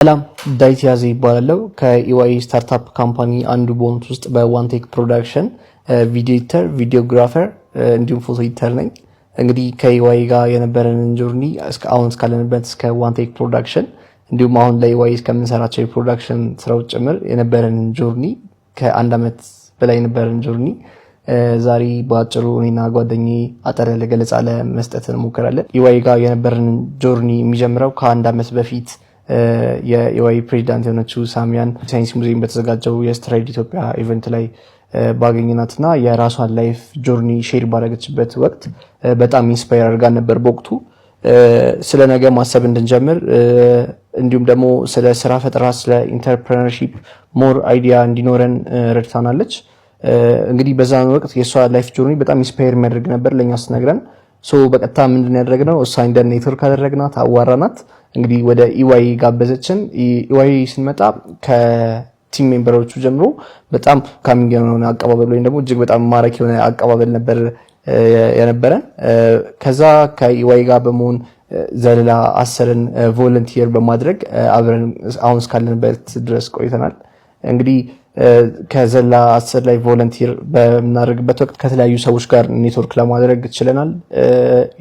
ሰላም ዳዊት ያዜ ይባላል ከኢዋይ ስታርታፕ ካምፓኒ አንዱ ቦንት ውስጥ በዋንቴክ ፕሮዳክሽን ቪዲዮ ኤዲተር ቪዲዮግራፈር እንዲሁም ፎቶ ኤዲተር ነኝ። እንግዲህ ከኢዋይ ጋር የነበረን ጆርኒ አሁን እስካለንበት እስከ ዋንቴክ ፕሮዳክሽን እንዲሁም አሁን ለኢዋይ እስከምንሰራቸው የፕሮዳክሽን ስራዎች ጭምር የነበረን ጆርኒ ከአንድ አመት በላይ የነበረን ጆርኒ ዛሬ በአጭሩ እኔና ጓደኛዬ አጠር ያለ ገለጻ ለመስጠት እንሞክራለን። ኢዋይ ጋር የነበረን ጆርኒ የሚጀምረው ከአንድ አመት በፊት የኢዋይ ፕሬዚዳንት የሆነችው ሳሚያን ሳይንስ ሙዚየም በተዘጋጀው የስትራይድ ኢትዮጵያ ኢቨንት ላይ ባገኘናትና የራሷን ላይፍ ጆርኒ ሼር ባደረገችበት ወቅት በጣም ኢንስፓየር አድርጋን ነበር። በወቅቱ ስለ ነገ ማሰብ እንድንጀምር እንዲሁም ደግሞ ስለ ስራ ፈጠራ ስለ ኢንተርፕረነርሺፕ ሞር አይዲያ እንዲኖረን ረድታናለች። እንግዲህ በዛን ወቅት የሷ ላይፍ ጆርኒ በጣም ኢንስፓየር የሚያደርግ ነበር ለኛ ስትነግረን። በቀጥታ ምንድን ያደረግነው እሷ እንደ ኔትወርክ አደረግናት፣ አዋራናት። እንግዲህ ወደ ኢዋይ ጋበዘችን። ኢዋይ ስንመጣ ከቲም ሜምበሮቹ ጀምሮ በጣም ካሚንግ የሆነ አቀባበል ወይም ደግሞ እጅግ በጣም ማራኪ የሆነ አቀባበል ነበር የነበረን። ከዛ ከኢዋይ ጋር በመሆን ዘለላ 10ን ቮለንቲር በማድረግ አብረን አሁን እስካለንበት ድረስ ቆይተናል። እንግዲህ ከዘላ 10 ላይ ቮለንቲር በመናደርግበት ወቅት ከተለያዩ ሰዎች ጋር ኔትወርክ ለማድረግ ችለናል።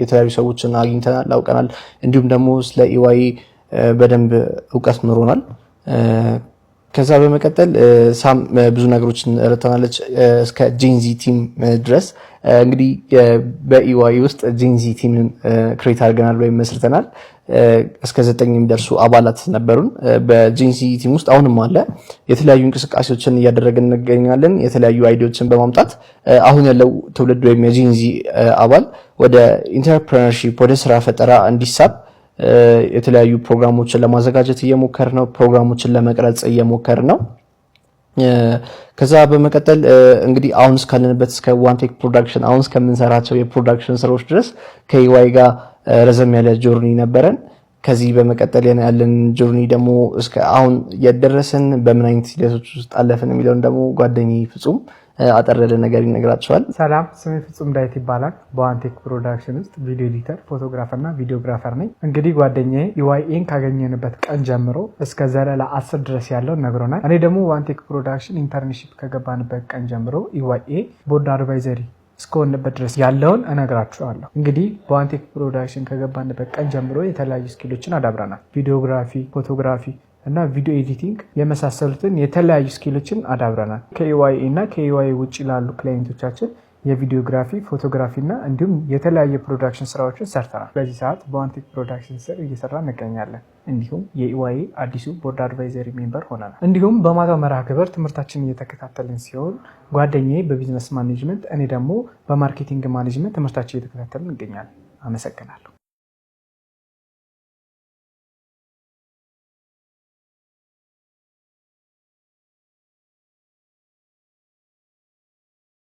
የተለያዩ ሰዎችን አግኝተናል፣ አውቀናል። እንዲሁም ደግሞ ስለ ኢዋይ በደንብ እውቀት ኖሮናል። ከዛ በመቀጠል ሳም ብዙ ነገሮችን ረድታናለች እስከ ጄንዚ ቲም ድረስ። እንግዲህ በኢዋይ ውስጥ ጄንዚ ቲምን ክሬት አድርገናል ወይም መስርተናል። እስከ 9 የሚደርሱ አባላት ነበሩን በጄንዚ ቲም ውስጥ። አሁንም አለ የተለያዩ እንቅስቃሴዎችን እያደረግን እንገኛለን። የተለያዩ አይዲያዎችን በማምጣት አሁን ያለው ትውልድ ወይም የጄንዚ አባል ወደ ኢንተርፕረነርሺፕ ወደ ስራ ፈጠራ እንዲሳብ የተለያዩ ፕሮግራሞችን ለማዘጋጀት እየሞከር ነው። ፕሮግራሞችን ለመቅረጽ እየሞከር ነው። ከዛ በመቀጠል እንግዲህ አሁን እስካለንበት እስከ ዋንቴክ ፕሮዳክሽን አሁን እስከምንሰራቸው የፕሮዳክሽን ስራዎች ድረስ ከኢዋይ ጋር ረዘም ያለ ጆርኒ ነበረን። ከዚህ በመቀጠል ያለን ጆርኒ ደግሞ እስከ አሁን የደረሰን በምን አይነት ሂደቶች ውስጥ አለፈን የሚለውን ደግሞ ጓደኛዬ ፍጹም አጠር ያለ ነገር ይነግራቸዋል። ሰላም፣ ስሜ ፍጹም ዳዊት ይባላል። በዋንቴክ ፕሮዳክሽን ውስጥ ቪዲዮ ኤዲተር፣ ፎቶግራፈር እና ቪዲዮግራፈር ነኝ። እንግዲህ ጓደኛዬ ኢዋይን ካገኘንበት ቀን ጀምሮ እስከ ዘለላ 10 ድረስ ያለው ነግሮናል። እኔ ደግሞ ዋንቴክ ፕሮዳክሽን ኢንተርንሺፕ ከገባንበት ቀን ጀምሮ ኢዋይ ቦርድ አድቫይዘሪ እስከሆንበት ድረስ ያለውን እነግራችኋለሁ። እንግዲህ በዋንቴክ ፕሮዳክሽን ከገባንበት ቀን ጀምሮ የተለያዩ ስኪሎችን አዳብረናል። ቪዲዮግራፊ፣ ፎቶግራፊ እና ቪዲዮ ኤዲቲንግ የመሳሰሉትን የተለያዩ ስኪሎችን አዳብረናል። ከኢዋይ እና ከኢዋይ ውጭ ላሉ ክላይንቶቻችን የቪዲዮግራፊ፣ ፎቶግራፊ እና እንዲሁም የተለያየ ፕሮዳክሽን ስራዎችን ሰርተናል። በዚህ ሰዓት በዋንቴክ ፕሮዳክሽን ስር እየሰራ እንገኛለን። እንዲሁም የኢዋይ አዲሱ ቦርድ አድቫይዘሪ ሜምበር ሆነናል። እንዲሁም በማታው መርሃ ግብር ትምህርታችንን እየተከታተልን ሲሆን ጓደኛዬ በቢዝነስ ማኔጅመንት፣ እኔ ደግሞ በማርኬቲንግ ማኔጅመንት ትምህርታችን እየተከታተልን እንገኛለን። አመሰግናለሁ።